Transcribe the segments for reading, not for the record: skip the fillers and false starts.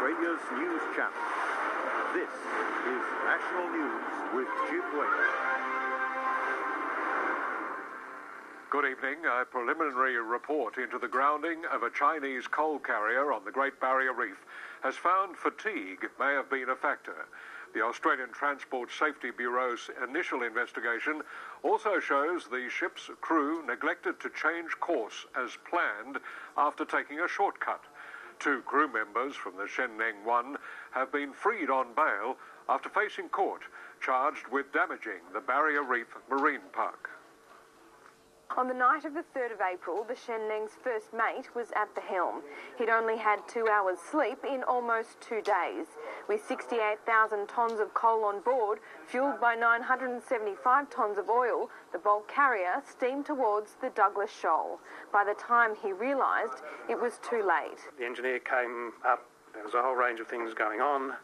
Australia's news channel. This is National News with Jim Wayne. Good evening. A preliminary report into the grounding of a Chinese coal carrier on the Great Barrier Reef has found fatigue may have been a factor. The Australian Transport Safety Bureau's initial investigation also shows the ship's crew neglected to change course as planned after taking a shortcut. 2 crew members from the Shen Neng 1 have been freed on bail after facing court, charged with damaging the Barrier Reef Marine Park. On the night of the 3rd of April, the Shen Neng's first mate was at the helm. He'd only had 2 hours sleep in almost 2 days. With 68,000 tonnes of coal on board, fuelled by 975 tonnes of oil, the bulk carrier steamed towards the Douglas Shoal. By the time he realised, it was too late. The engineer came up, there was a whole range of things going on.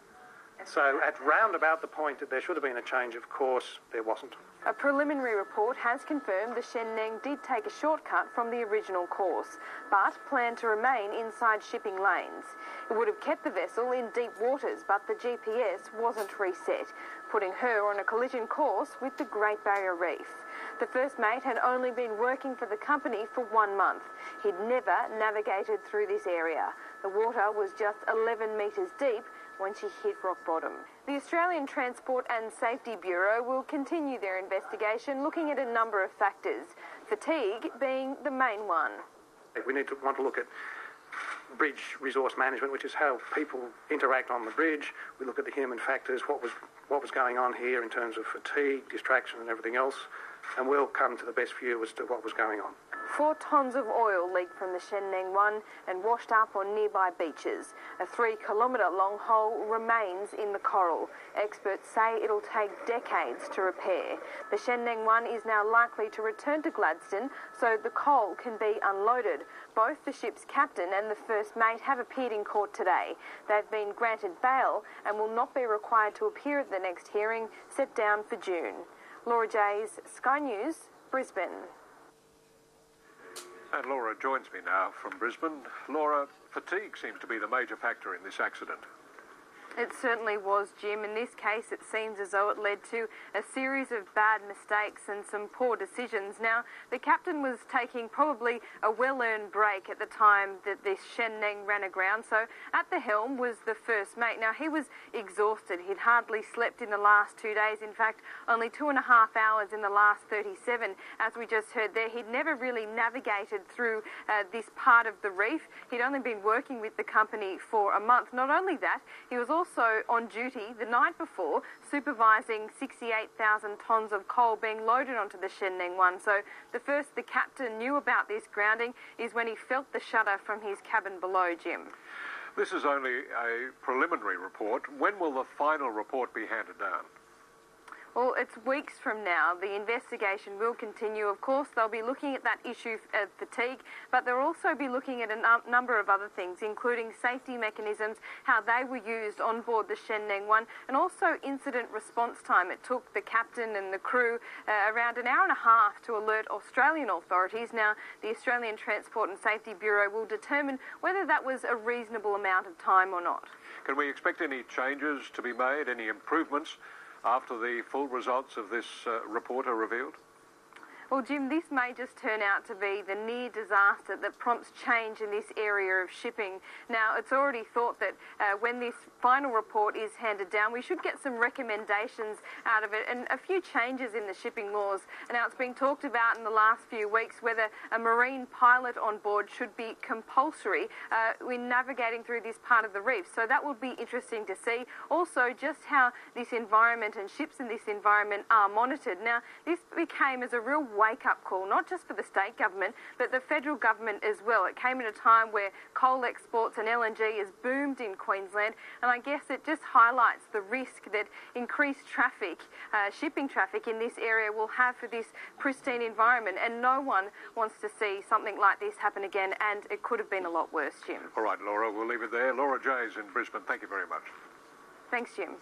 So at round about the point that there should have been a change of course, there wasn't. A preliminary report has confirmed the Shen Neng did take a shortcut from the original course, but planned to remain inside shipping lanes. It would have kept the vessel in deep waters, but the GPS wasn't reset, putting her on a collision course with the Great Barrier Reef. The first mate had only been working for the company for 1 month. He'd never navigated through this area. The water was just 11 metres deep when she hit rock bottom. The Australian Transport and Safety Bureau will continue their investigation, looking at a number of factors, fatigue being the main one. We want to look at bridge resource management, which is how people interact on the bridge. We look at the human factors, what was going on here in terms of fatigue, distraction and everything else, and we'll come to the best view as to what was going on. 4 tonnes of oil leaked from the Shen Neng 1 and washed up on nearby beaches. A 3-kilometre-long hole remains in the coral. Experts say it'll take decades to repair. The Shen Neng 1 is now likely to return to Gladstone so the coal can be unloaded. Both the ship's captain and the first mate have appeared in court today. They've been granted bail and will not be required to appear at the next hearing set down for June. Laura Jays, Sky News, Brisbane. And Laura joins me now from Brisbane. Laura, fatigue seems to be the major factor in this accident. It certainly was, Jim. In this case, it seems as though it led to a series of bad mistakes and some poor decisions. Now, the captain was taking probably a well-earned break at the time that this Shen Neng ran aground, so at the helm was the first mate. Now, he was exhausted. He'd hardly slept in the last 2 days. In fact, only 2.5 hours in the last 37. As we just heard there, he'd never really navigated through this part of the reef. He'd only been working with the company for a month. Not only that, he was also on duty the night before, supervising 68,000 tonnes of coal being loaded onto the Shen Neng 1. So the first the captain knew about this grounding is when he felt the shudder from his cabin below, Jim. This is only a preliminary report. When will the final report be handed down? Well, it's weeks from now. The investigation will continue. Of course, they'll be looking at that issue of fatigue, but they'll also be looking at a number of other things, including safety mechanisms, how they were used on board the Shen Neng 1, and also incident response time. It took the captain and the crew around an hour and a half to alert Australian authorities. Now, the Australian Transport and Safety Bureau will determine whether that was a reasonable amount of time or not. Can we expect any changes to be made, any improvements after the full results of this report are revealed? Well, Jim, this may just turn out to be the near disaster that prompts change in this area of shipping. Now, it's already thought that when this final report is handed down, we should get some recommendations out of it and a few changes in the shipping laws. And now it's being talked about in the last few weeks whether a marine pilot on board should be compulsory in navigating through this part of the reef. So that would be interesting to see. Also, just how this environment and ships in this environment are monitored. Now, this became as a real wake-up call, not just for the state government, but the federal government as well. It came at a time where coal exports and LNG has boomed in Queensland, and I guess it just highlights the risk that increased traffic, shipping traffic in this area will have for this pristine environment, and no one wants to see something like this happen again, and it could have been a lot worse, Jim. All right, Laura, we'll leave it there. Laura Jays in Brisbane, thank you very much. Thanks, Jim.